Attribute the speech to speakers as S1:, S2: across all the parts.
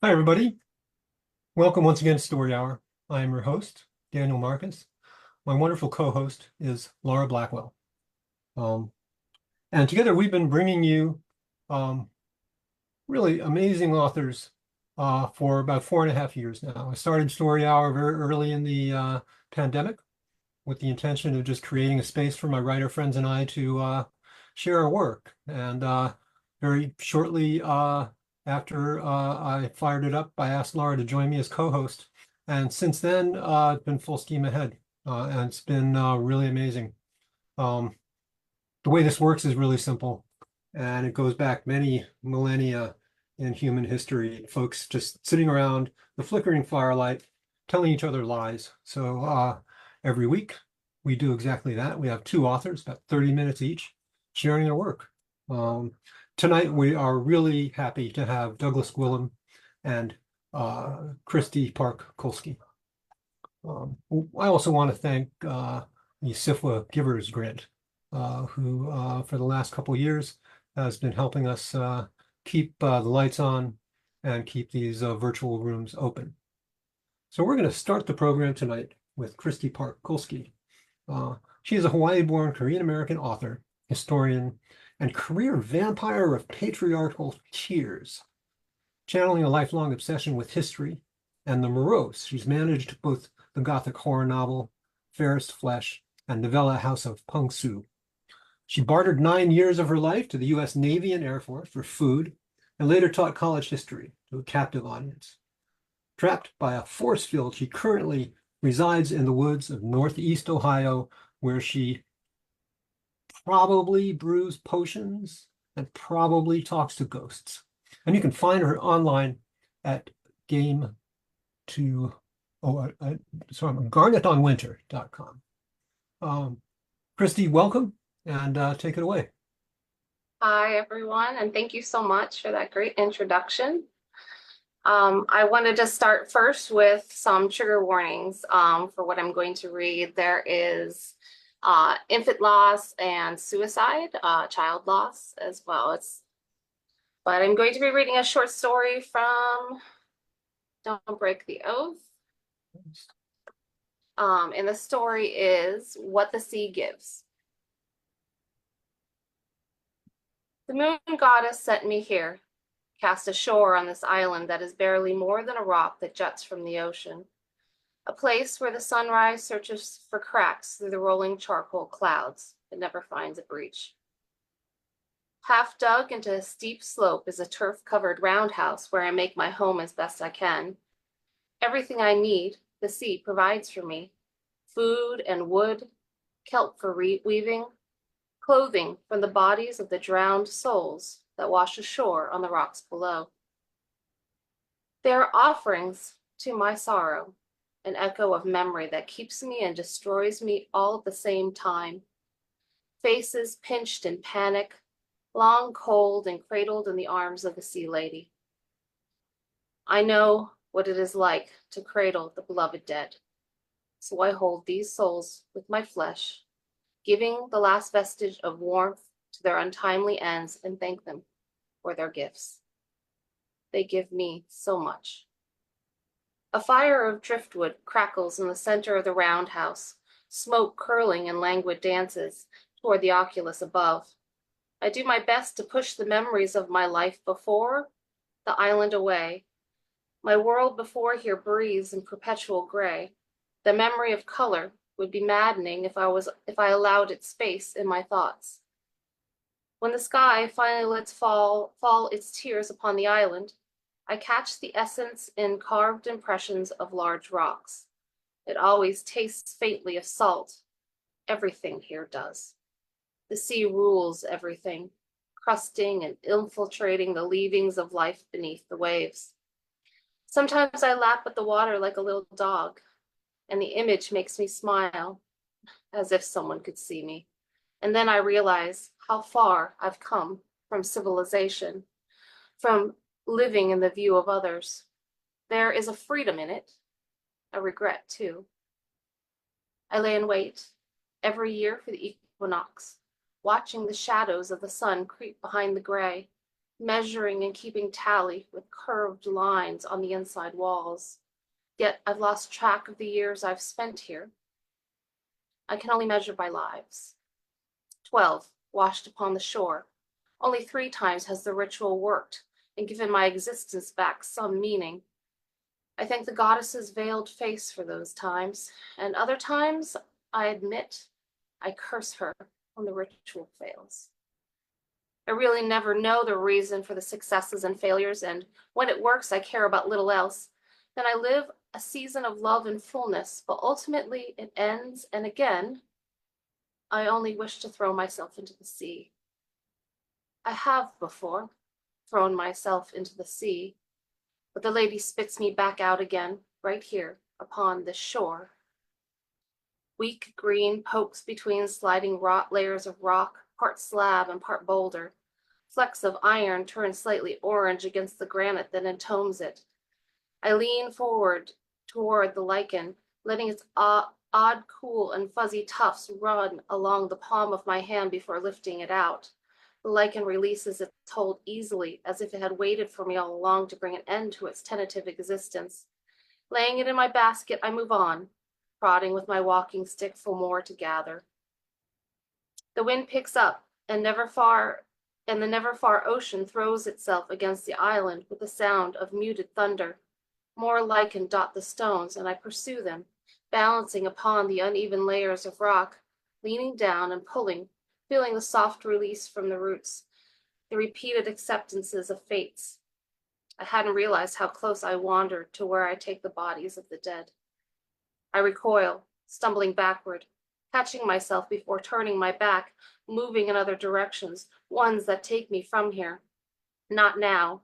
S1: Hi, everybody. Welcome once again to Story Hour. I am your host, Daniel Marcus. My wonderful co-host is Laura Blackwell. Um, and together we've been bringing you um, really amazing authors for about 4.5 years now. I started Story Hour very early in the pandemic with the intention of just creating a space for my writer friends and I to share our work. And very shortly after I fired it up, I asked Laura to join me as co-host. And since then, it's been full steam ahead. And it's been really amazing. Um, the way this works is really simple, and it goes back many millennia in human history. Folks just sitting around the flickering firelight, telling each other lies. So every week we do exactly that. We have two authors, about 30 minutes each, sharing their work. Um, Tonight we are really happy to have Douglas Gwilym and Kristy Park Kulski. I also want to thank the SIFWA Givers Grant, who for the last couple of years has been helping us keep the lights on and keep these virtual rooms open. So we're going to start the program tonight with Kristy Park Kulski. She is a Hawaii-born Korean-American author, historian, and career vampire of patriarchal tears. Channeling a lifelong obsession with history and the morose, she's managed both the Gothic horror novel Fairest Flesh and novella House of Pungsu. She bartered 9 years of her life to the U.S. Navy and Air Force for food and later taught college history to a captive audience. Trapped by a force field, she currently resides in the woods of Northeast Ohio, where she probably brews potions and probably talks to ghosts. And you can find her online at game to, garnetonwinter.com. Kristy, welcome and take it away.
S2: Hi, everyone, and thank you so much for that great introduction. I wanted to start first with some trigger warnings for what I'm going to read. There is infant loss and suicide, child loss as well. But I'm going to be reading a short story from Don't Break the Oath. And the story is What the Sea Gives. The moon goddess sent me here, cast ashore on this island that is barely more than a rock that juts from the ocean, a place where the sunrise searches for cracks through the rolling charcoal clouds but never finds a breach. Half dug into a steep slope is a turf-covered roundhouse where I make my home as best I can. Everything I need, the sea provides for me: food and wood, kelp for weaving, clothing from the bodies of the drowned souls that wash ashore on the rocks below. They are offerings to my sorrow, an echo of memory that keeps me and destroys me all at the same time. Faces pinched in panic, long cold and cradled in the arms of the sea lady. I know what it is like to cradle the beloved dead, so I hold these souls with my flesh, giving the last vestige of warmth to their untimely ends, and thank them for their gifts. They give me so much. A fire of driftwood crackles in the center of the roundhouse, smoke curling in languid dances toward the oculus above. I do my best to push the memories of my life before the island away. My world before here breathes in perpetual gray. The memory of color would be maddening if I allowed it space in my thoughts. When the sky finally lets fall its tears upon the island, I catch the essence in carved impressions of large rocks. It always tastes faintly of salt. Everything here does. The sea rules everything, crusting and infiltrating the leavings of life beneath the waves. Sometimes I lap at the water like a little dog, and the image makes me smile, as if someone could see me. And then I realize how far I've come from civilization, from living in the view of others. There is a freedom in it, a regret too. I lay in wait every year for the equinox, watching the shadows of the sun creep behind the gray, measuring and keeping tally with curved lines on the inside walls. Yet I've lost track of the years I've spent here. I can only measure by lives. 12, washed upon the shore. Only 3 times has the ritual worked and given my existence back some meaning. I thank the goddess's veiled face for those times, and other times, I admit, I curse her when the ritual fails. I really never know the reason for the successes and failures, and when it works, I care about little else. Then I live a season of love and fullness, but ultimately it ends, and again, I only wish to throw myself into the sea. I have before thrown myself into the sea, but the lady spits me back out again, right here upon this shore. Weak green pokes between sliding layers of rock, part slab and part boulder. Flecks of iron turn slightly orange against the granite that entombs it. I lean forward toward the lichen, letting its odd, cool, and fuzzy tufts run along the palm of my hand before lifting it out. The lichen releases its hold easily, as if it had waited for me all along to bring an end to its tentative existence. Laying it in my basket, I move on, prodding with my walking stick for more to gather. The wind picks up, and the never far ocean throws itself against the island with a sound of muted thunder. More lichen dot the stones, and I pursue them, balancing upon the uneven layers of rock, leaning down and pulling, feeling the soft release from the roots, the repeated acceptances of fates. I hadn't realized how close I wandered to where I take the bodies of the dead. I recoil, stumbling backward, catching myself before turning my back, moving in other directions, ones that take me from here. Not now.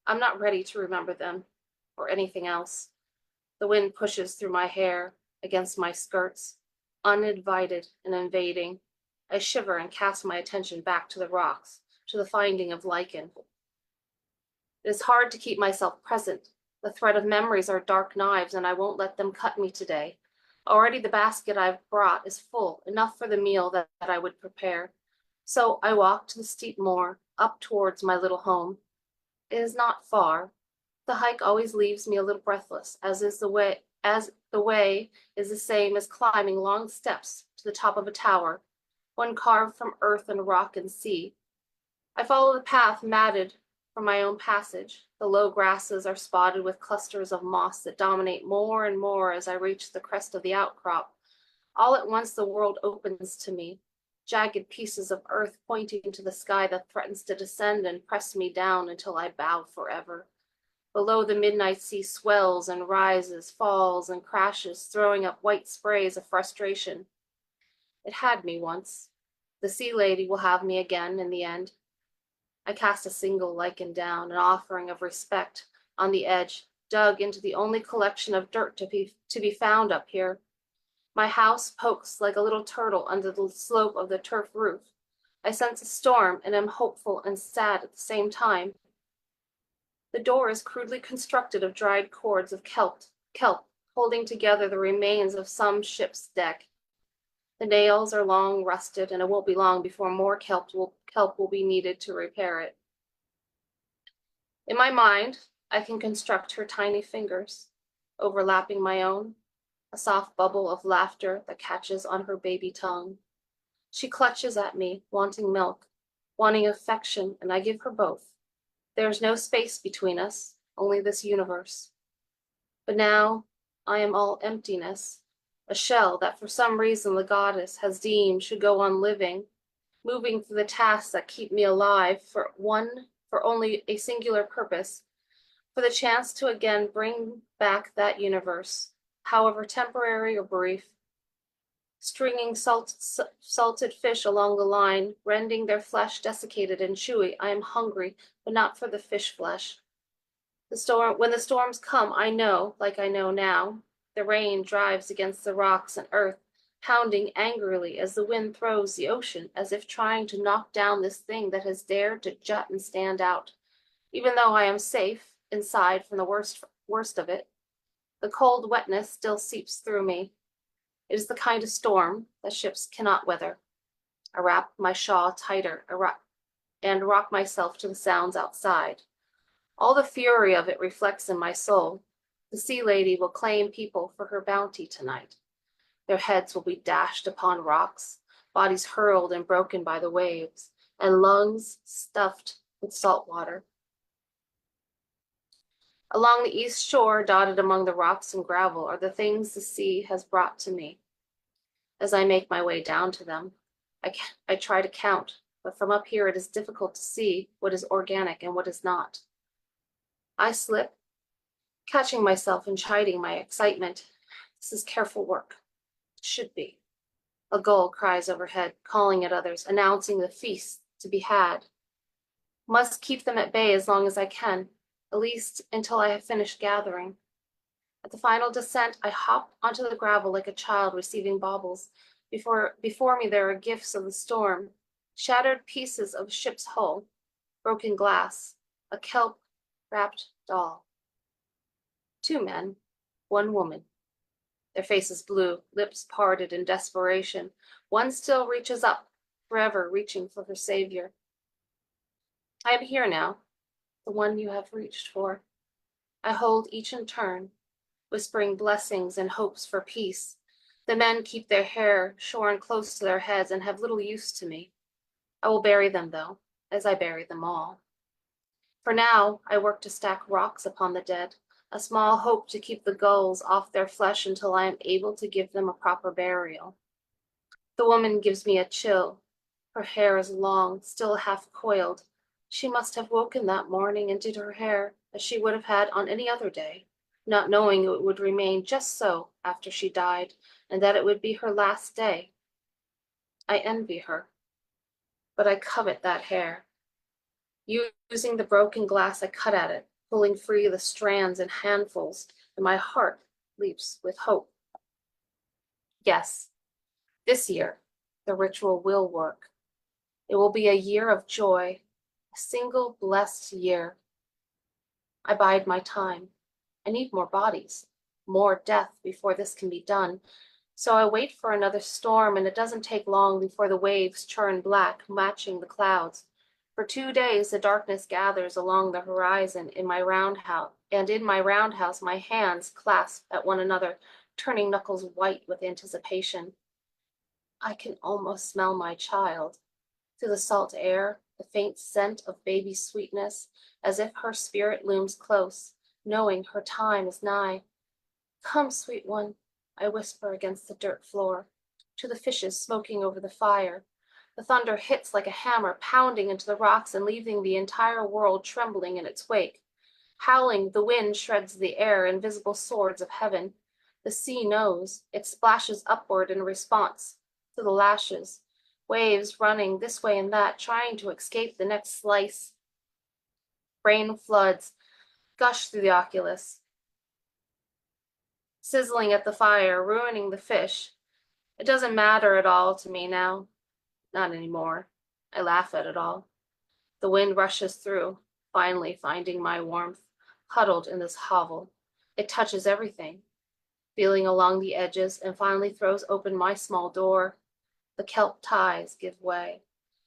S2: I'm not ready to remember them, or anything else. The wind pushes through my hair, against my skirts, uninvited and invading. I shiver and cast my attention back to the rocks, to the finding of lichen. It is hard to keep myself present. The thread of memories are dark knives, and I won't let them cut me today. Already the basket I've brought is full, enough for the meal that I would prepare. So I walk to the steep moor, up towards my little home. It is not far. The hike always leaves me a little breathless, as the way is the same as climbing long steps to the top of a tower, one carved from earth and rock and sea. I follow the path matted for my own passage. The low grasses are spotted with clusters of moss that dominate more and more as I reach the crest of the outcrop. All at once the world opens to me, jagged pieces of earth pointing to the sky that threatens to descend and press me down until I bow forever. Below, the midnight sea swells and rises, falls and crashes, throwing up white sprays of frustration. It had me once. The sea lady will have me again in the end. I cast a single lichen down, an offering of respect, on the edge, dug into the only collection of dirt to be found up here. My house pokes like a little turtle under the slope of the turf roof. I sense a storm and am hopeful and sad at the same time. The door is crudely constructed of dried cords of kelp, holding together the remains of some ship's deck. The nails are long rusted, and it won't be long before more kelp will be needed to repair it. In my mind, I can construct her tiny fingers, overlapping my own, a soft bubble of laughter that catches on her baby tongue. She clutches at me, wanting milk, wanting affection, and I give her both. There is no space between us, only this universe. But now I am all emptiness, a shell that for some reason the goddess has deemed should go on living, moving through the tasks that keep me alive for only a singular purpose, for the chance to again bring back that universe, however temporary or brief. Stringing salted fish along the line, rending their flesh desiccated and chewy, I am hungry, but not for the fish flesh. When the storms come, I know, like I know now, the rain drives against the rocks and earth, pounding angrily as the wind throws the ocean, as if trying to knock down this thing that has dared to jut and stand out. Even though I am safe inside from the worst of it, the cold wetness still seeps through me. It is the kind of storm that ships cannot weather. I wrap my shawl tighter and rock myself to the sounds outside. All the fury of it reflects in my soul. The sea lady will claim people for her bounty tonight. Their heads will be dashed upon rocks, bodies hurled and broken by the waves, and lungs stuffed with salt water. Along the east shore, dotted among the rocks and gravel, are the things the sea has brought to me. As I make my way down to them, I try to count, but from up here it is difficult to see what is organic and what is not. I slip, catching myself and chiding my excitement. This is careful work. It should be. A gull cries overhead, calling at others, announcing the feast to be had. Must keep them at bay as long as I can, at least until I have finished gathering. At the final descent, I hop onto the gravel like a child receiving baubles. Before me there are gifts of the storm, shattered pieces of a ship's hull, broken glass, a kelp-wrapped doll. 2 men, 1 woman. Their faces blue, lips parted in desperation. One still reaches up, forever reaching for her savior. I am here now, the one you have reached for. I hold each in turn, whispering blessings and hopes for peace. The men keep their hair shorn close to their heads and have little use to me. I will bury them, though, as I bury them all. For now, I work to stack rocks upon the dead, a small hope to keep the gulls off their flesh until I am able to give them a proper burial. The woman gives me a chill. Her hair is long, still half coiled. She must have woken that morning and did her hair as she would have had on any other day, not knowing it would remain just so after she died, and that it would be her last day. I envy her, but I covet that hair. Using the broken glass, I cut at it, pulling free the strands in handfuls, and my heart leaps with hope. Yes, this year, the ritual will work. It will be a year of joy, a single blessed year. I bide my time. I need more bodies, more death before this can be done. So I wait for another storm, and it doesn't take long before the waves turn black, matching the clouds. For 2 days, the darkness gathers along the horizon in my roundhouse, and in my roundhouse, my hands clasp at one another, turning knuckles white with anticipation. I can almost smell my child. Through the salt air, the faint scent of baby sweetness, as if her spirit looms close, knowing her time is nigh. Come, sweet one, I whisper against the dirt floor, to the fishes smoking over the fire. The thunder hits like a hammer, pounding into the rocks and leaving the entire world trembling in its wake. Howling, the wind shreds the air, invisible swords of heaven. The sea knows. It splashes upward in response to the lashes, waves running this way and that, trying to escape the next slice. Rain floods gush through the oculus, sizzling at the fire, ruining the fish. It doesn't matter at all to me now. Not anymore. I laugh at it all. The wind rushes through, finally finding my warmth, huddled in this hovel. It touches everything, feeling along the edges, and finally throws open my small door. The kelp ties give way,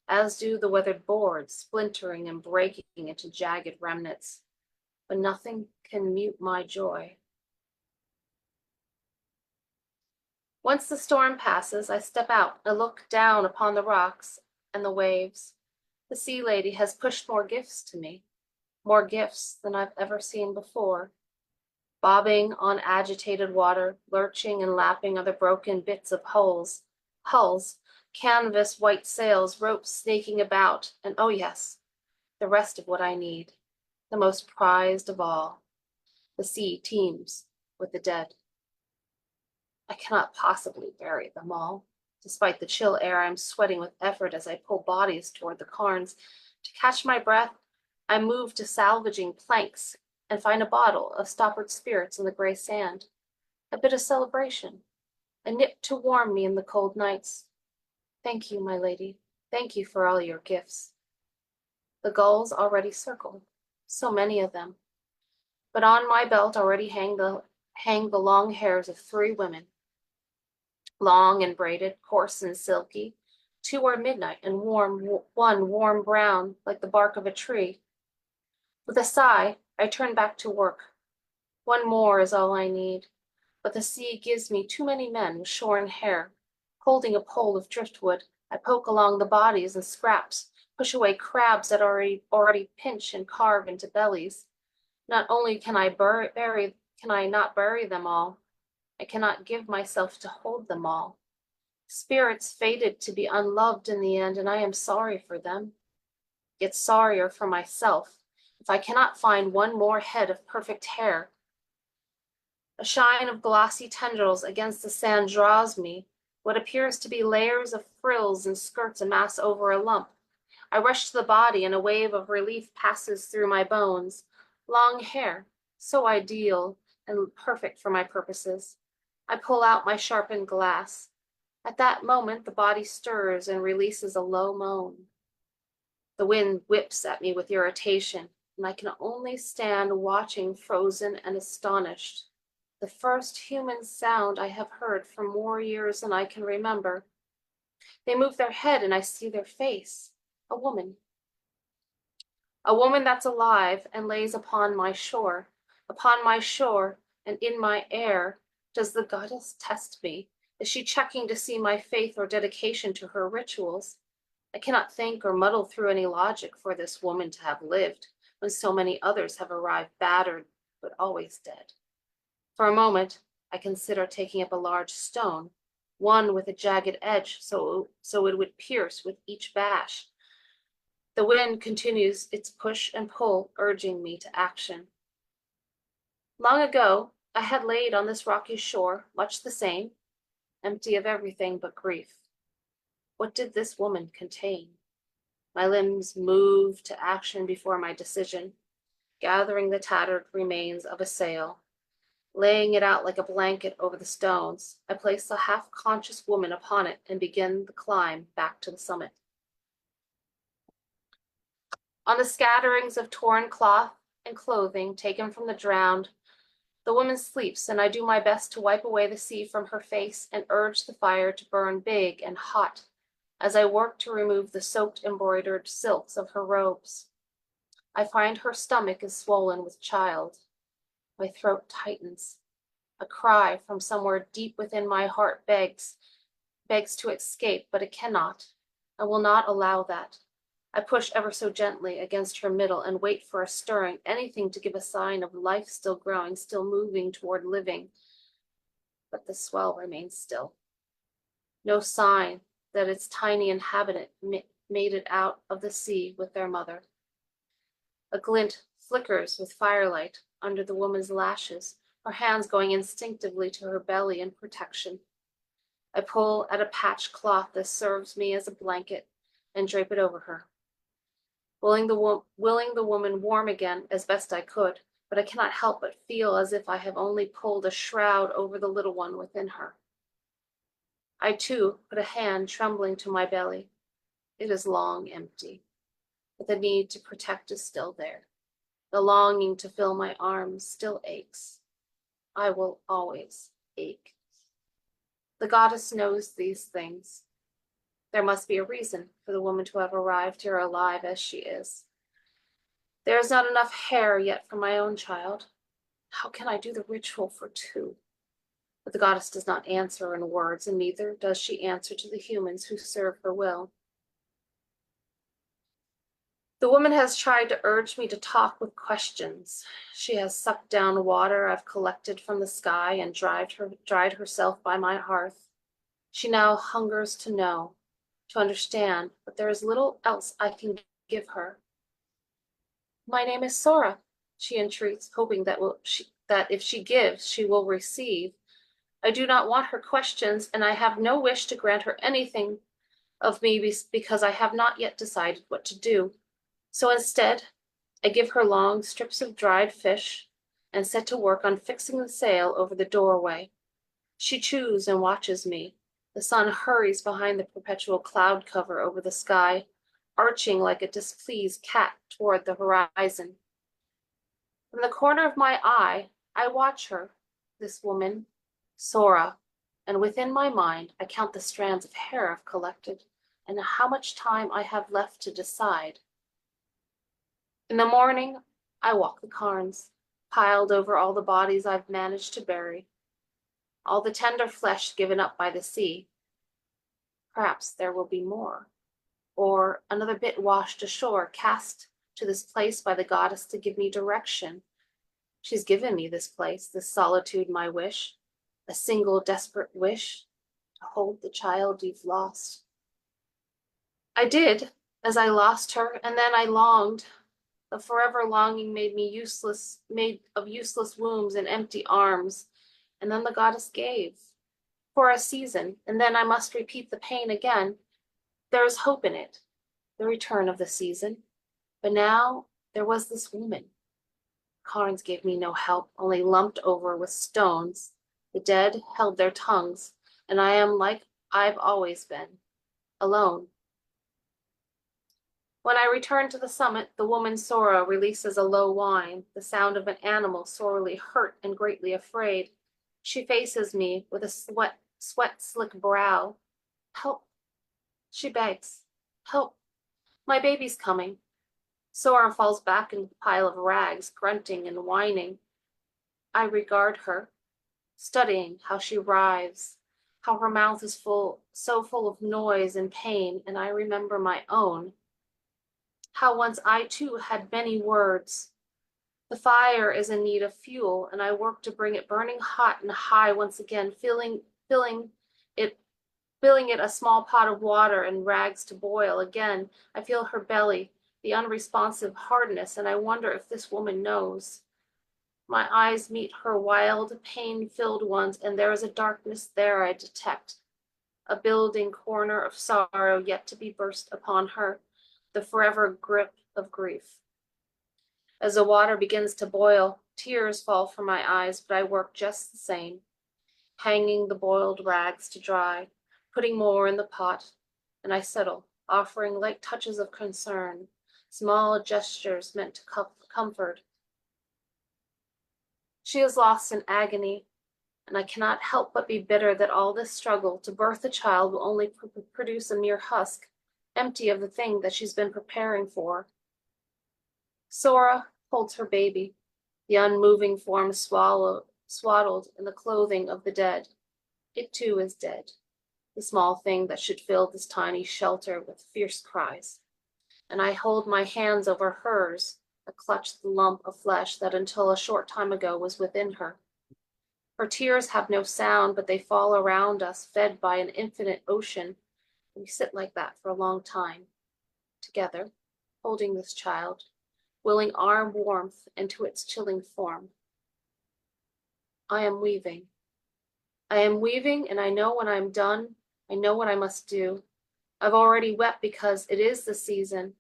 S2: as do the weathered boards, splintering and breaking into jagged remnants. But nothing can mute my joy. Once the storm passes, I step out and look down upon the rocks and the waves. The sea lady has pushed more gifts to me, more gifts than I've ever seen before. Bobbing on agitated water, lurching and lapping are the broken bits of hulls, canvas white sails, ropes snaking about, and oh yes, the rest of what I need, the most prized of all. The sea teems with the dead. I cannot possibly bury them all. Despite the chill air, I'm sweating with effort as I pull bodies toward the cairns. To catch my breath, I move to salvaging planks and find a bottle of stoppered spirits in the gray sand. A bit of celebration, a nip to warm me in the cold nights. Thank you, my lady. Thank you for all your gifts. The gulls already circle, so many of them. But on my belt already hang the long hairs of 3 women. Long and braided, coarse and silky, Two are midnight and one warm brown like the bark of a tree. With a sigh, I turn back to work. One more is all I need, but the sea gives me too many men with shorn hair. Holding a pole of driftwood, I poke along the bodies and scraps, push away crabs that already pinch and carve into bellies. Not only can I not bury them all, I cannot give myself to hold them all. Spirits fated to be unloved in the end, and I am sorry for them, yet sorrier for myself, if I cannot find one more head of perfect hair. A shine of glossy tendrils against the sand draws me. What appears to be layers of frills and skirts amass over a lump. I rush to the body, and a wave of relief passes through my bones. Long hair, so ideal and perfect for my purposes. I pull out my sharpened glass. At that moment, the body stirs and releases a low moan. The wind whips at me with irritation, and I can only stand watching, frozen and astonished. The first human sound I have heard for more years than I can remember. They move their head, and I see their face. A woman. A woman that's alive and lays upon my shore and in my air. Does the goddess test me? Is she checking to see my faith or dedication to her rituals? I cannot think or muddle through any logic for this woman to have lived when so many others have arrived battered but always dead. For a moment, I consider taking up a large stone, one with a jagged edge so it would pierce with each bash. The wind continues its push and pull, urging me to action. Long ago, I had laid on this rocky shore, much the same, empty of everything but grief. What did this woman contain? My limbs moved to action before my decision, gathering the tattered remains of a sail. Laying it out like a blanket over the stones, I place the half-conscious woman upon it and begin the climb back to the summit. On the scatterings of torn cloth and clothing taken from the drowned, the woman sleeps, and I do my best to wipe away the sea from her face and urge the fire to burn big and hot as I work to remove the soaked embroidered silks of her robes. I find her stomach is swollen with child. My throat tightens. A cry from somewhere deep within my heart begs to escape, but it cannot. I will not allow that. I push ever so gently against her middle and wait for a stirring, anything to give a sign of life still growing, still moving toward living. But the swell remains still. No sign that its tiny inhabitant made it out of the sea with their mother. A glint flickers with firelight under the woman's lashes, her hands going instinctively to her belly in protection. I pull at a patched cloth that serves me as a blanket and drape it over her, willing the woman warm again as best I could, but I cannot help but feel as if I have only pulled a shroud over the little one within her. I too put a hand trembling to my belly. It is long empty, but the need to protect is still there. The longing to fill my arms still aches. I will always ache. The goddess knows these things. There must be a reason for the woman to have arrived here alive as she is. There is not enough hair yet for my own child. How can I do the ritual for two? But the goddess does not answer in words, and neither does she answer to the humans who serve her will. The woman has tried to urge me to talk with questions. She has sucked down water I've collected from the sky and dried herself by my hearth. She now hungers to know, to understand, but there is little else I can give her. My name is Sora, she entreats, hoping that if she gives, she will receive. I do not want her questions, and I have no wish to grant her anything of me because I have not yet decided what to do. So instead, I give her long strips of dried fish and set to work on fixing the sail over the doorway. She chews and watches me. The sun hurries behind the perpetual cloud cover over the sky, arching like a displeased cat toward the horizon. From the corner of my eye, I watch her, this woman, Sora, and within my mind, I count the strands of hair I've collected and how much time I have left to decide. In the morning, I walk the cairns, piled over all the bodies I've managed to bury, all the tender flesh given up by the sea. Perhaps there will be more, or another bit washed ashore, cast to this place by the goddess to give me direction. She's given me this place, this solitude, my wish, a single desperate wish to hold the child you've lost. I did, as I lost her, and then I longed. The forever longing made me useless, made of useless wombs and empty arms. And then the goddess gave for a season, and then I must repeat the pain again. There is hope in it, the return of the season. But now there was this woman. Cairns gave me no help, only lumped over with stones. The dead held their tongues, and I am like I've always been, alone. When I return to the summit, the woman Sora releases a low whine, the sound of an animal sorely hurt and greatly afraid. She faces me with a sweat-slick brow. Help, she begs. Help, my baby's coming. Sora falls back in the pile of rags, grunting and whining. I regard her, studying how she writhes, how her mouth is so full of noise and pain, and I remember my own. How once I too had many words. The fire is in need of fuel, and I work to bring it burning hot and high once again, filling it a small pot of water and rags to boil. Again, I feel her belly, the unresponsive hardness, and I wonder if this woman knows. My eyes meet her wild, pain-filled ones, and there is a darkness there I detect, a building corner of sorrow yet to be burst upon her, the forever grip of grief. As the water begins to boil, tears fall from my eyes, but I work just the same, hanging the boiled rags to dry, putting more in the pot, and I settle, offering light touches of concern, small gestures meant to comfort. She is lost in agony, and I cannot help but be bitter that all this struggle to birth a child will only produce a mere husk, empty of the thing that she's been preparing for. Sora holds her baby, the unmoving form swaddled in the clothing of the dead. It too is dead, the small thing that should fill this tiny shelter with fierce cries. And I hold my hands over hers, I clutch the lump of flesh that until a short time ago was within her. Her tears have no sound, but they fall around us, fed by an infinite ocean. We sit like that for a long time, together, holding this child, willing our warmth into its chilling form. I am weaving. I am weaving, and I know when I'm done, I know what I must do. I've already wept because it is the season,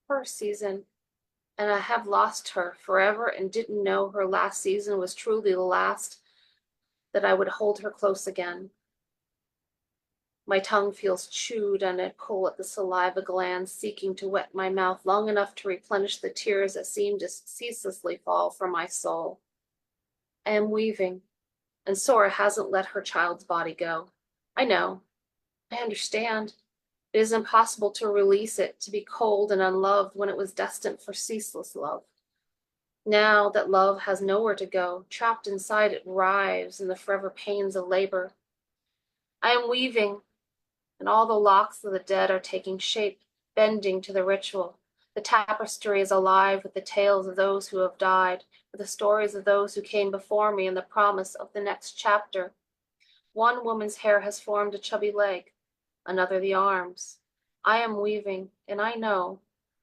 S2: her season, and I have lost her forever and didn't know her last season was truly the last, that I would hold her close again. My tongue feels chewed, and I pull at the saliva glands, seeking to wet my mouth long enough to replenish the tears that seem to ceaselessly fall from my soul. I am weaving, and Sora hasn't let her child's body go. I know. I understand. It is impossible to release it, to be cold and unloved when it was destined for ceaseless love. Now that love has nowhere to go, trapped inside it writhes in the forever pains of labor. I am weaving, and all the locks of the dead are taking shape, bending to the ritual. The tapestry is alive with the tales of those who have died, with the stories of those who came before me and the promise of the next chapter. One woman's hair has formed a chubby leg, another the arms. I am weaving, and I know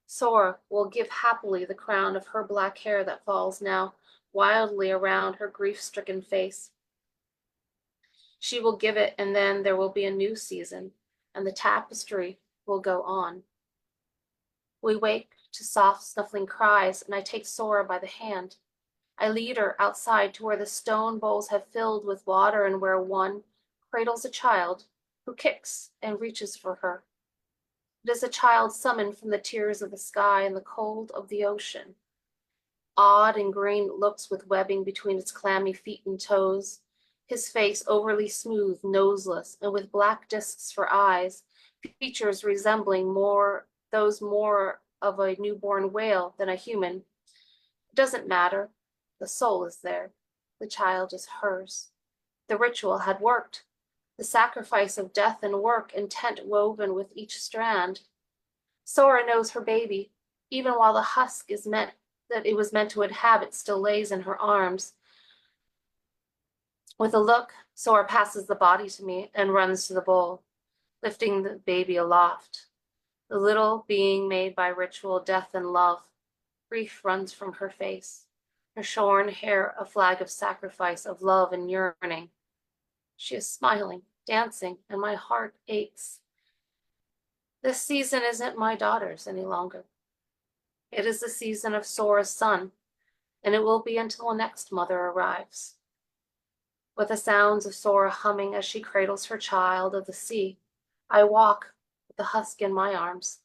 S2: Sora will give happily the crown of her black hair that falls now wildly around her grief-stricken face. She will give it, and then there will be a new season, and the tapestry will go on. We wake to soft snuffling cries, and I take Sora by the hand. I lead her outside to where the stone bowls have filled with water and where one cradles a child who kicks and reaches for her. It is a child summoned from the tears of the sky and the cold of the ocean. Odd and green it looks with webbing between its clammy feet and toes, his face overly smooth, noseless, and with black discs for eyes, features resembling those more of a newborn whale than a human. It doesn't matter. The soul is there. The child is hers. The ritual had worked. The sacrifice of death and work, intent woven with each strand. Sora knows her baby, even while the husk is meant that it was meant to inhabit still lays in her arms. With a look, Sora passes the body to me and runs to the bowl, lifting the baby aloft. The little being made by ritual, death, and love. Grief runs from her face, her shorn hair a flag of sacrifice, of love and yearning. She is smiling, dancing, and my heart aches. This season isn't my daughter's any longer. It is the season of Sora's son, and it will be until a next mother arrives. With the sounds of Sora humming as she cradles her child of the sea, I walk with the husk in my arms.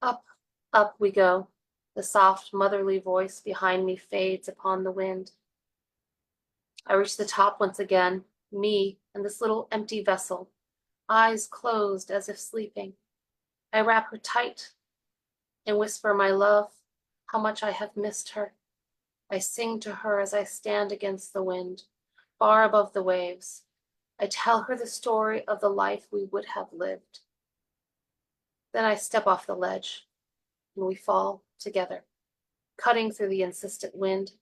S2: Up, up we go. The soft motherly voice behind me fades upon the wind. I reach the top once again, me and this little empty vessel, eyes closed as if sleeping. I wrap her tight and whisper my love, how much I have missed her. I sing to her as I stand against the wind, far above the waves. I tell her the story of the life we would have lived. Then I step off the ledge, and we fall together, cutting through the insistent wind,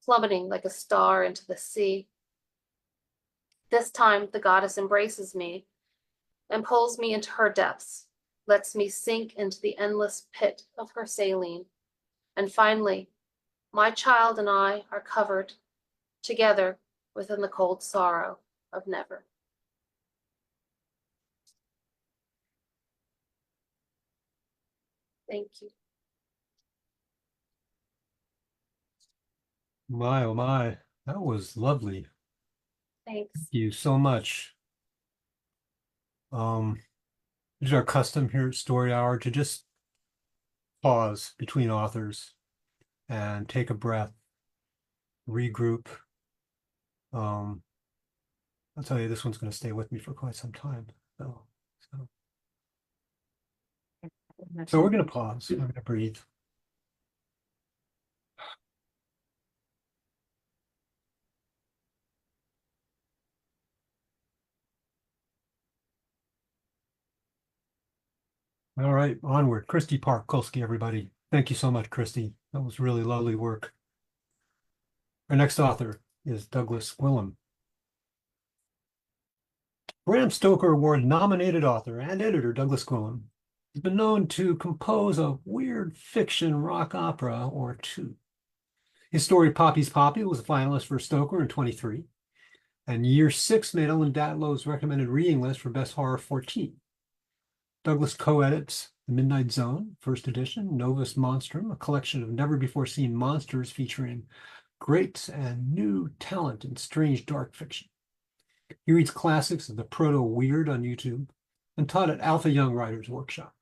S2: plummeting like a star into the sea. This time, the goddess embraces me and pulls me into her depths, lets me sink into the endless pit of her saline. And finally, my child and I are covered together within the cold sorrow of never. Thank you.
S1: My, oh my, that was lovely.
S2: Thanks.
S1: Thank you so much. It's our custom here at Story Hour to just pause between authors and take a breath, regroup. I'll tell you, this one's going to stay with me for quite some time. So we're going to pause. I'm going to breathe. All right, onward. Kristy Park Kulski, everybody. Thank you so much, Kristy. That was really lovely work. Our next author is Douglas Gwilym. Bram Stoker Award-nominated author and editor Douglas Gwilym has been known to compose a weird fiction rock opera or two. His story Poppy's Poppy was a finalist for Stoker in 23, and Year 6 made Ellen Datlow's recommended reading list for Best Horror 14. Douglas co-edits The Midnight Zone, first edition, Novus Monstrum, a collection of never-before-seen monsters featuring great and new talent in strange dark fiction. He reads classics of the proto-weird on YouTube and taught at Alpha Young Writers Workshop.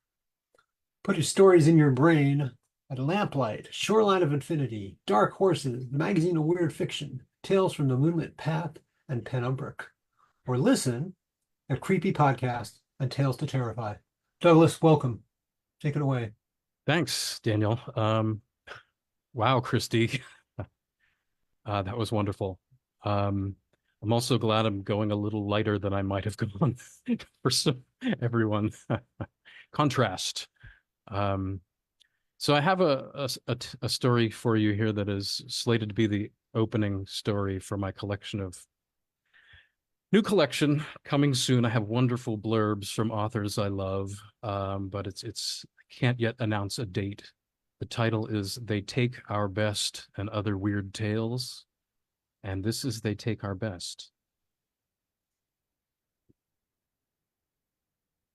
S1: Put his stories in your brain at Lamplight, Shoreline of Infinity, Dark Horses, the Magazine of Weird Fiction, Tales from the Moonlit Path, and Penumbric. Or listen at Creepy Podcast and Tales to Terrify. Douglas, welcome. Take it away.
S3: Thanks, Daniel. Wow, Kristy. That was wonderful. I'm also glad I'm going a little lighter than I might have gone for everyone. Contrast. So I have a story for you here that is slated to be the opening story for my collection of new collection coming soon. I have wonderful blurbs from authors I love, but I can't yet announce a date. The title is They Take Our Best and Other Weird Tales, and this is They Take Our Best.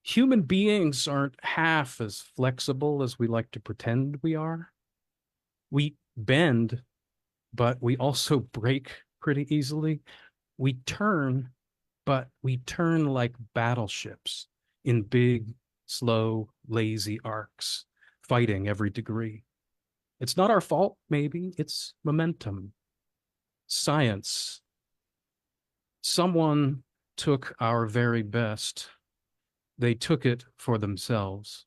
S3: Human beings aren't half as flexible as we like to pretend we are. We bend, but we also break pretty easily. We turn, but we turn like battleships in big, slow, lazy arcs, fighting every degree. It's not our fault, maybe. It's momentum. Science. Someone took our very best They took it for themselves.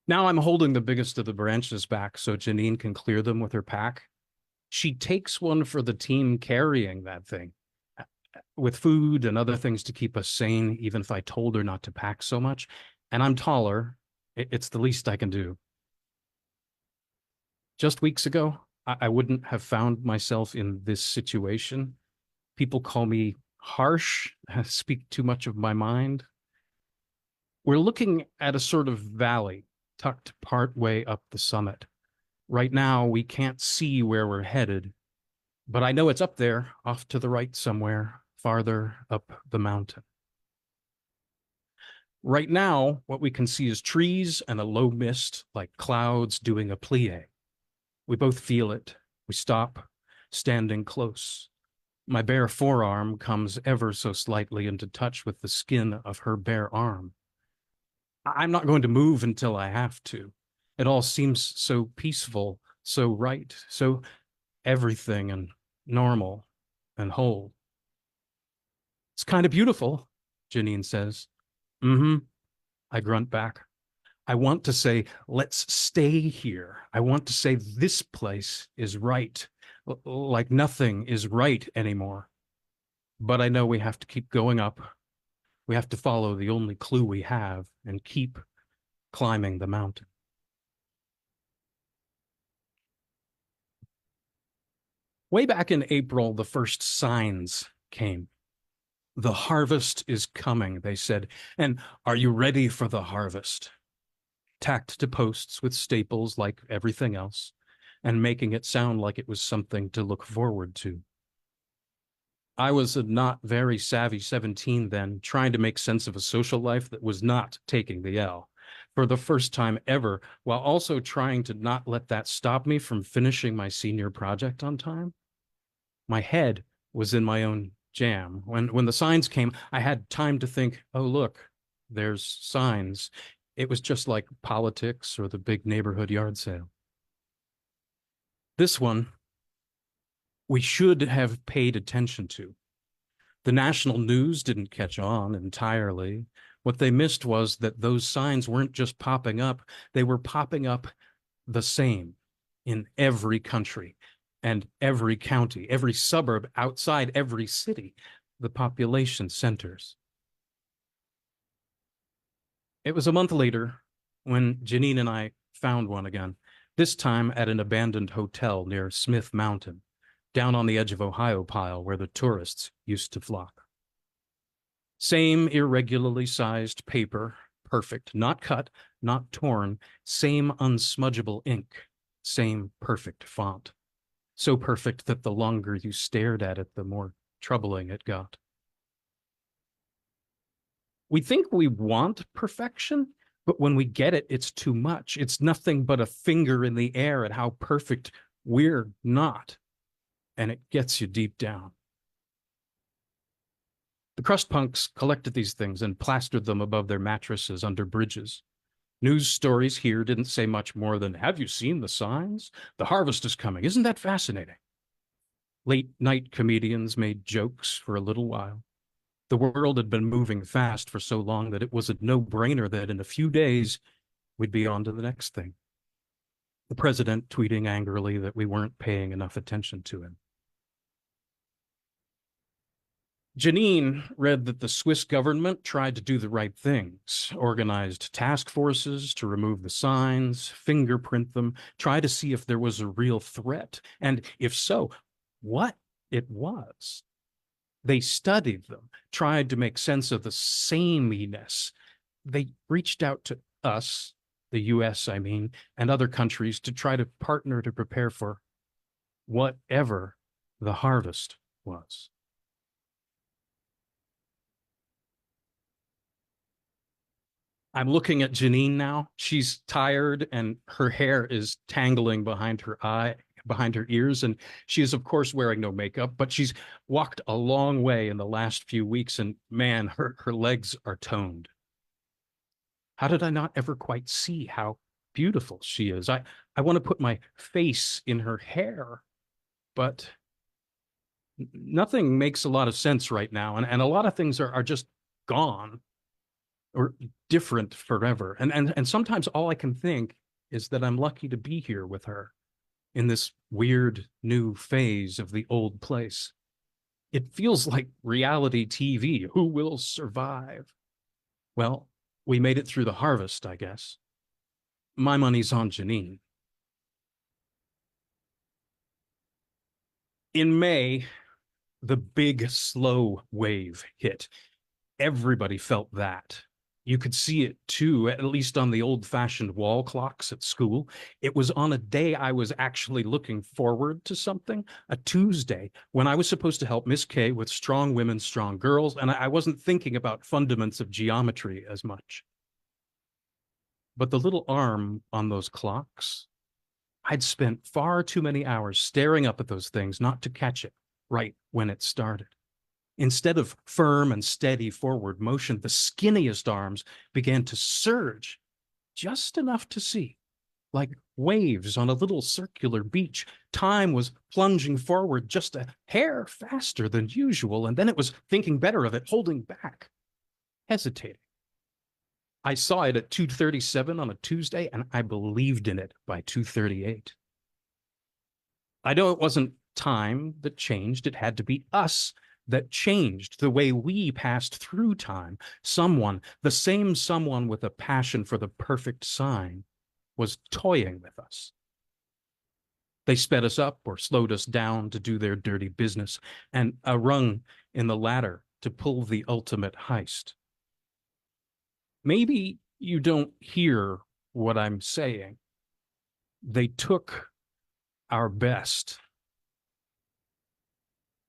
S3: Now I'm holding the biggest of the branches back so Janine can clear them with her pack. She takes one for the team carrying that thing, with food and other things to keep us sane, even if I told her not to pack so much. And I'm taller. It's the least I can do. Just weeks ago, I wouldn't have found myself in this situation. People call me harsh, speak too much of my mind. We're looking at a sort of valley tucked part way up the summit. Right now, we can't see where we're headed, but I know it's up there, off to the right somewhere, farther up the mountain. Right now, what we can see is trees and a low mist, like clouds doing a plie. We both feel it. We stop, standing close. My bare forearm comes ever so slightly into touch with the skin of her bare arm. I'm not going to move until I have to. It all seems so peaceful, so right, so everything and normal and whole. It's kind of beautiful, Janine says. Mm-hmm, I grunt back. I want to say, let's stay here. I want to say this place is right, like nothing is right anymore. But I know we have to keep going up. We have to follow the only clue we have and keep climbing the mountain. Way back in April, the first signs came. The harvest is coming, they said. And are you ready for the harvest? Tacked to posts with staples like everything else, and making it sound like it was something to look forward to. I was a not very savvy 17 then, trying to make sense of a social life that was not taking the L for the first time ever, while also trying to not let that stop me from finishing my senior project on time. My head was in my own jam. When the signs came, I had time to think, oh, look, there's signs. It was just like politics or the big neighborhood yard sale. This one, we should have paid attention to. The national news didn't catch on entirely. What they missed was that those signs weren't just popping up, they were popping up the same in every country and every county, every suburb outside every city, the population centers. It was a month later when Janine and I found one again, this time at an abandoned hotel near Smith Mountain, down on the edge of Ohio Pile where the tourists used to flock. Same irregularly sized paper, perfect, not cut, not torn, same unsmudgeable ink, same perfect font. So perfect that the longer you stared at it, the more troubling it got. We think we want perfection, but when we get it, it's too much. It's nothing but a finger in the air at how perfect we're not. And it gets you deep down. The crust punks collected these things and plastered them above their mattresses under bridges. News stories here didn't say much more than, have you seen the signs? The harvest is coming. Isn't that fascinating? Late night comedians made jokes for a little while. The world had been moving fast for so long that it was a no-brainer that in a few days, we'd be on to the next thing. The president tweeting angrily that we weren't paying enough attention to him. Janine read that the Swiss government tried to do the right things, organized task forces to remove the signs, fingerprint them, try to see if there was a real threat, and if so, what it was. They studied them, tried to make sense of the sameness. They reached out to us, the US, I mean, and other countries to try to partner to prepare for whatever the harvest was. I'm looking at Janine now. She's tired and her hair is tangling behind her ears. And she is, of course, wearing no makeup, but she's walked a long way in the last few weeks. And man, her legs are toned. How did I not ever quite see how beautiful she is? I want to put my face in her hair, but Nothing makes a lot of sense right now, and a lot of things are just gone or different forever. And sometimes all I can think is that I'm lucky to be here with her in this weird new phase of the old place. It feels like reality TV. Who will survive? Well, we made it through the harvest, I guess. My money's on Janine. In May, the big slow wave hit. Everybody felt that. You could see it too, at least on the old-fashioned wall clocks at school. It was on a day I was actually looking forward to something, a Tuesday, when I was supposed to help Miss K with strong women, strong girls, and I wasn't thinking about fundaments of geometry as much. But the little arm on those clocks, I'd spent far too many hours staring up at those things not to catch it right when it started. Instead of firm and steady forward motion, the skinniest arms began to surge just enough to see, like waves on a little circular beach. Time was plunging forward just a hair faster than usual, and then it was thinking better of it, holding back, hesitating. I saw it at 2:37 on a Tuesday, and I believed in it by 2:38. I know it wasn't time that changed. It had to be us that changed the way we passed through time. Someone, the same someone with a passion for the perfect sign, was toying with us. They sped us up or slowed us down to do their dirty business, and a rung in the ladder to pull the ultimate heist. Maybe you don't hear what I'm saying. They took our best.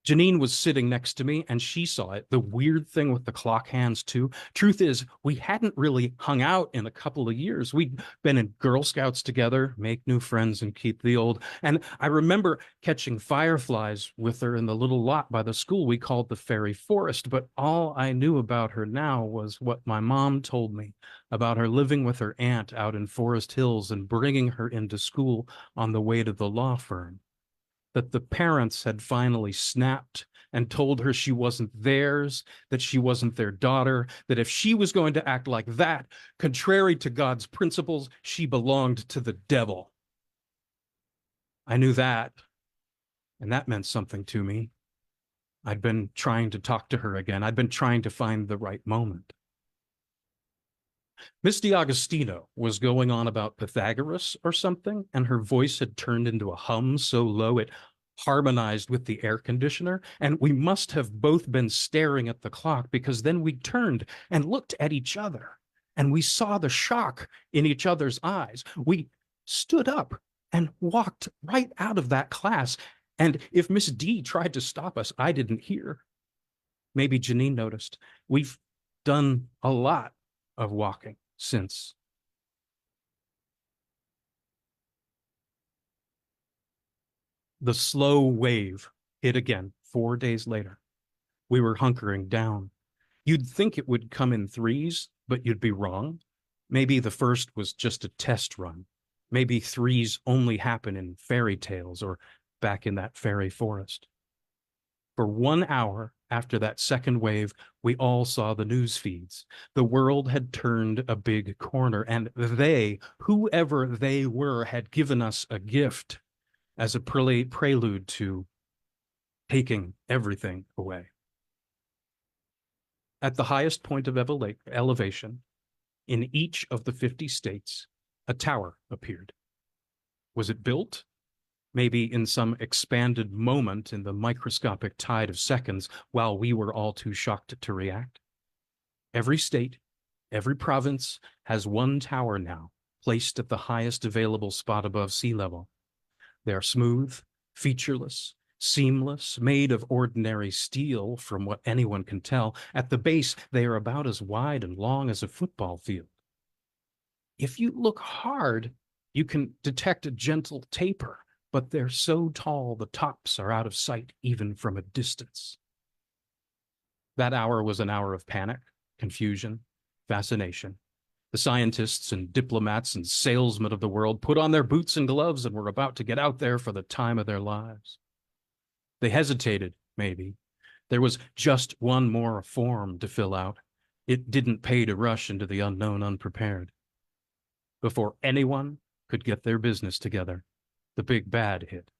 S3: Janine was sitting next to me, and she saw it. The weird thing with the clock hands, too. Truth is, we hadn't really hung out in a couple of years. We'd been in Girl Scouts together, make new friends and keep the old. And I remember catching fireflies with her in the little lot by the school we called the Fairy Forest. But all I knew about her now was what my mom told me about her living with her aunt out in Forest Hills and bringing her into school on the way to the law firm. That the parents had finally snapped and told her she wasn't theirs, that she wasn't their daughter, that if she was going to act like that, contrary to God's principles, she belonged to the devil. I knew that, and that meant something to me. I'd been trying to talk to her again. I'd been trying to find the right moment. Miss D'Agostino was going on about Pythagoras or something, and her voice had turned into a hum so low it harmonized with the air conditioner, and we must have both been staring at the clock, because then we turned and looked at each other, and we saw the shock in each other's eyes. We stood up and walked right out of that class, and if Miss D tried to stop us, I didn't hear. Maybe Janine noticed. We've done a lot of walking since. The slow wave hit again 4 days later. We were hunkering down. You'd think it would come in threes, but you'd be wrong. Maybe the first was just a test run. Maybe threes only happen in fairy tales or back in that fairy forest. For 1 hour after that second wave, we all saw the news feeds. The world had turned a big corner, and they, whoever they were, had given us a gift as a prelude to taking everything away. At the highest point of elevation, in each of the 50 states, a tower appeared. Was it built? Maybe in some expanded moment in the microscopic tide of seconds while we were all too shocked to react. Every state, every province has one tower now, placed at the highest available spot above sea level. They are smooth, featureless, seamless, made of ordinary steel from what anyone can tell. At the base, they are about as wide and long as a football field. If you look hard, you can detect a gentle taper, but they're so tall the tops are out of sight even from a distance. That hour was an hour of panic, confusion, fascination. The scientists and diplomats and salesmen of the world put on their boots and gloves and were about to get out there for the time of their lives. They hesitated maybe. There was just one more form to fill out. It didn't pay to rush into the unknown unprepared. Before anyone could get their business together, the big bad hit.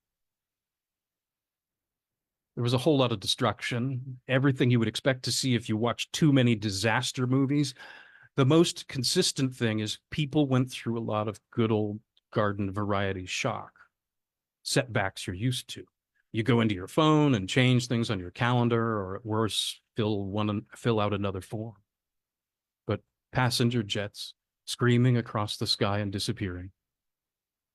S3: There was a whole lot of destruction, everything you would expect to see if you watch too many disaster movies. The most consistent thing is people went through a lot of good old garden variety shock, setbacks you're used to. You go into your phone and change things on your calendar, or at worst, fill out another form. But passenger jets screaming across the sky and disappearing.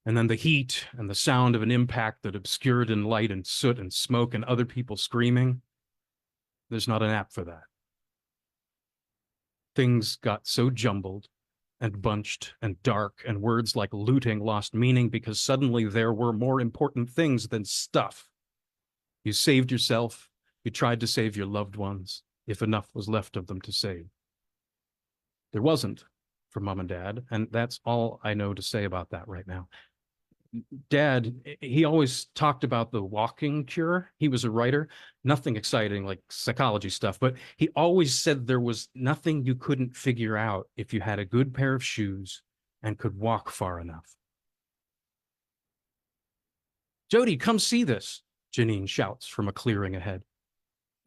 S3: And then the heat and the sound of an impact that obscured in light and soot and smoke and other people screaming. There's not an app for that. Things got so jumbled and bunched and dark, and words like looting lost meaning because suddenly there were more important things than stuff. You saved yourself. You tried to save your loved ones, if enough was left of them to save. There wasn't for Mom and Dad, and that's all I know to say about that right now. Dad, he always talked about the walking cure. He was a writer, nothing exciting like psychology stuff, but he always said there was nothing you couldn't figure out if you had a good pair of shoes and could walk far enough. Jody, come see this, Janine shouts from a clearing ahead.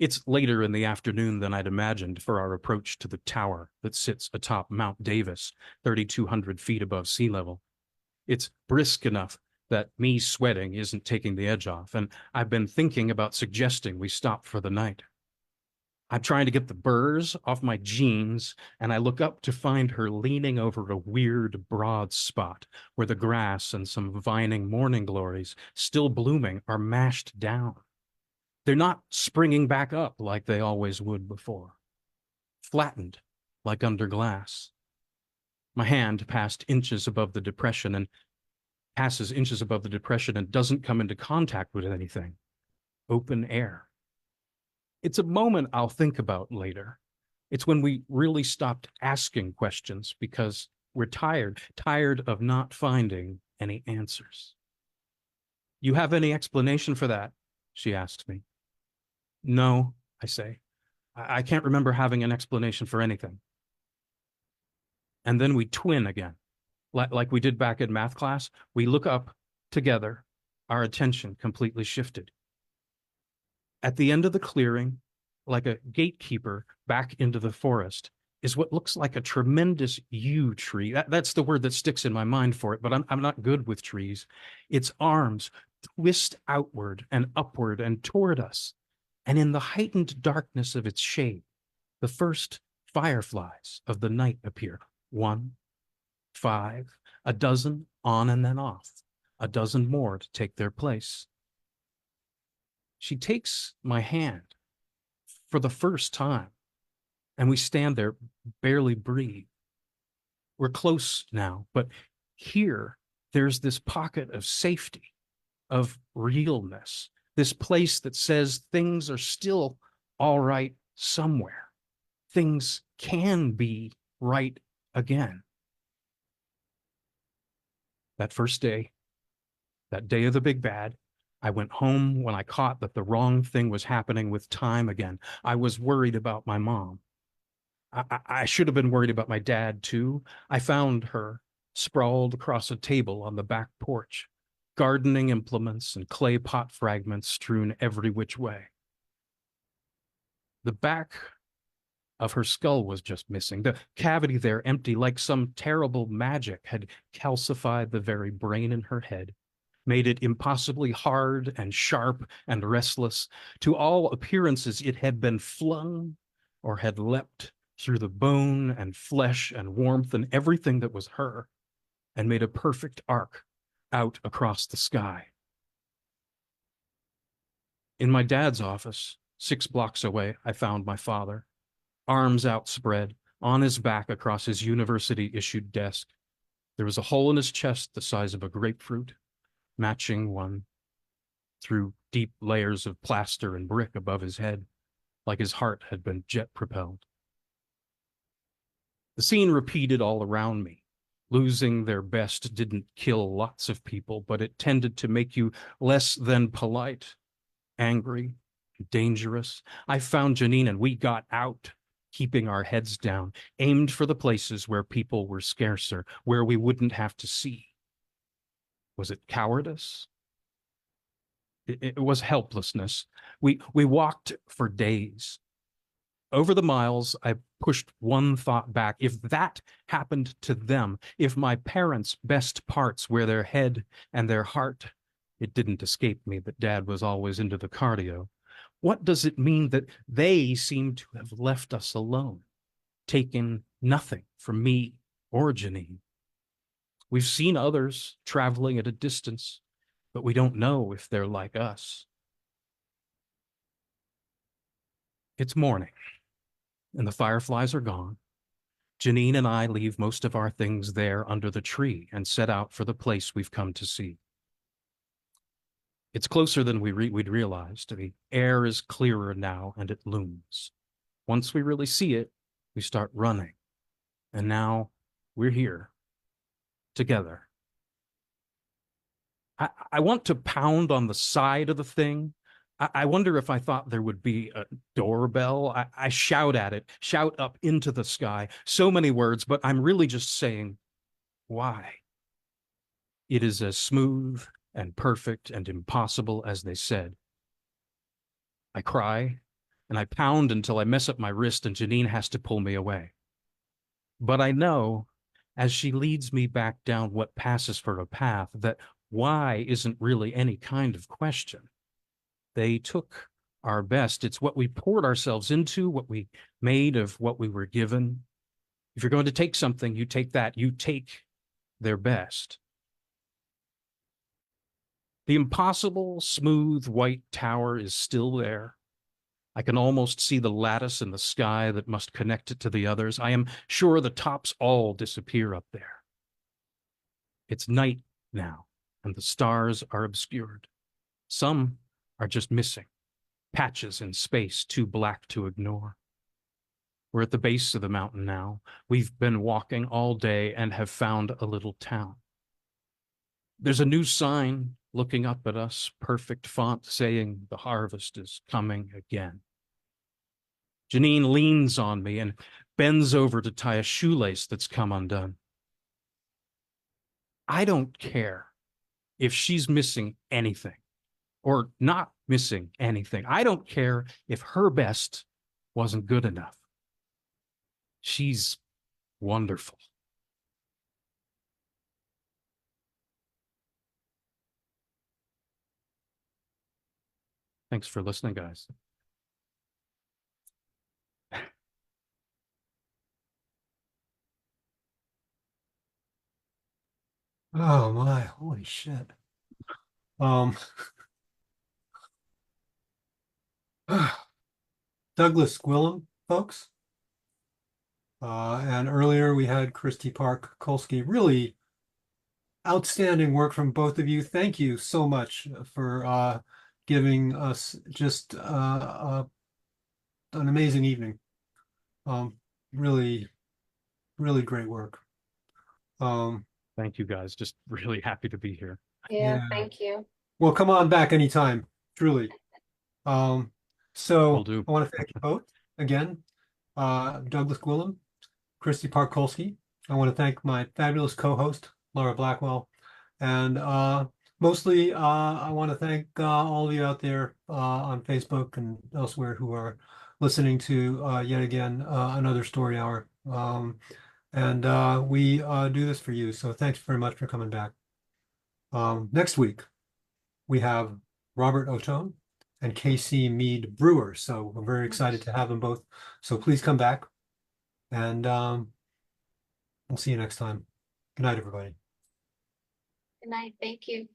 S3: It's later in the afternoon than I'd imagined for our approach to the tower that sits atop Mount Davis, 3,200 feet above sea level. It's brisk enough that me sweating isn't taking the edge off, and I've been thinking about suggesting we stop for the night. I'm trying to get the burrs off my jeans, and I look up to find her leaning over a weird, broad spot where the grass and some vining morning glories, still blooming, are mashed down. They're not springing back up like they always would before. Flattened, like under glass. My hand passes inches above the depression and doesn't come into contact with anything. Open air. It's a moment I'll think about later. It's when we really stopped asking questions because we're tired of not finding any answers. You have any explanation for that? She asks me. No, I say. I can't remember having an explanation for anything. And then we twin again, like we did back in math class. We look up together, our attention completely shifted. At the end of the clearing, like a gatekeeper back into the forest, is what looks like a tremendous yew tree. That's the word that sticks in my mind for it, but I'm not good with trees. Its arms twist outward and upward and toward us. And in the heightened darkness of its shade, the first fireflies of the night appear. 1, 5, a dozen on and then off, a dozen more to take their place. She takes my hand for the first time, and we stand there, barely breathe. We're close now, but here there's this pocket of safety, of realness, this place that says things are still all right somewhere. Things can be right again. That first day, that day of the big bad, I went home when I caught that the wrong thing was happening with time again. I was worried about my mom. I should have been worried about my dad too. I found her sprawled across a table on the back porch, gardening implements and clay pot fragments strewn every which way. The back of her skull was just missing. The cavity there empty, like some terrible magic had calcified the very brain in her head, made it impossibly hard and sharp and restless. To all appearances, it had been flung or had leapt through the bone and flesh and warmth and everything that was her, and made a perfect arc out across the sky. In my dad's office, 6 blocks away, I found my father, arms outspread, on his back across his university-issued desk. There was a hole in his chest the size of a grapefruit, matching one through deep layers of plaster and brick above his head, like his heart had been jet-propelled. The scene repeated all around me. Losing their best didn't kill lots of people, but it tended to make you less than polite, angry, dangerous. I found Janine and we got out, keeping our heads down, aimed for the places where people were scarcer, where we wouldn't have to see. Was it cowardice? It was helplessness. We walked for days. Over the miles, I pushed one thought back. If that happened to them, if my parents' best parts were their head and their heart, it didn't escape me that Dad was always into the cardio. What does it mean that they seem to have left us alone, taken nothing from me or Janine? We've seen others traveling at a distance, but we don't know if they're like us. It's morning, and the fireflies are gone. Janine and I leave most of our things there under the tree and set out for the place we've come to see. It's closer than we'd realized. The air is clearer now, and it looms. Once we really see it, we start running. And now we're here, together. I want to pound on the side of the thing. I wonder if I thought there would be a doorbell. I shout at it, shout up into the sky. So many words, but I'm really just saying, why? It is as smooth and perfect and impossible as they said. I cry and I pound until I mess up my wrist and Janine has to pull me away. But I know, as she leads me back down what passes for a path, that why isn't really any kind of question. They took our best. It's what we poured ourselves into, what we made of what we were given. If you're going to take something, you take that. You take their best. The impossible, smooth, white tower is still there. I can almost see the lattice in the sky that must connect it to the others. I am sure the tops all disappear up there. It's night now, and the stars are obscured. Some are just missing, patches in space too black to ignore. We're at the base of the mountain now. We've been walking all day and have found a little town. There's a new sign looking up at us, perfect font saying the harvest is coming again. Janine leans on me and bends over to tie a shoelace that's come undone. I don't care if she's missing anything or not missing anything. I don't care if her best wasn't good enough. She's wonderful. Thanks for listening, guys.
S1: Oh my, holy shit. Douglas Gwilym, folks. And earlier we had Kristy Park Kulski. Really outstanding work from both of you. Thank you so much for giving us just an amazing evening. Really, really great work.
S3: Thank you, guys. Just really happy to be here.
S2: Yeah,
S1: Yeah.
S2: thank you.
S1: Well, come on back anytime, truly. So
S3: Will do.
S1: I want to thank you both again, Douglas Gwilym, Kristy Park Kulski. I want to thank my fabulous co-host, Laura Blackwell, and mostly I want to thank all of you out there on Facebook and elsewhere who are listening to yet again another story hour. And we do this for you. So thanks very much for coming back. Next week, we have Robert Otone and KC Mead Brewer. So we're very excited to have them both. So please come back, and we'll see you next time. Good night, everybody.
S2: Good night. Thank you.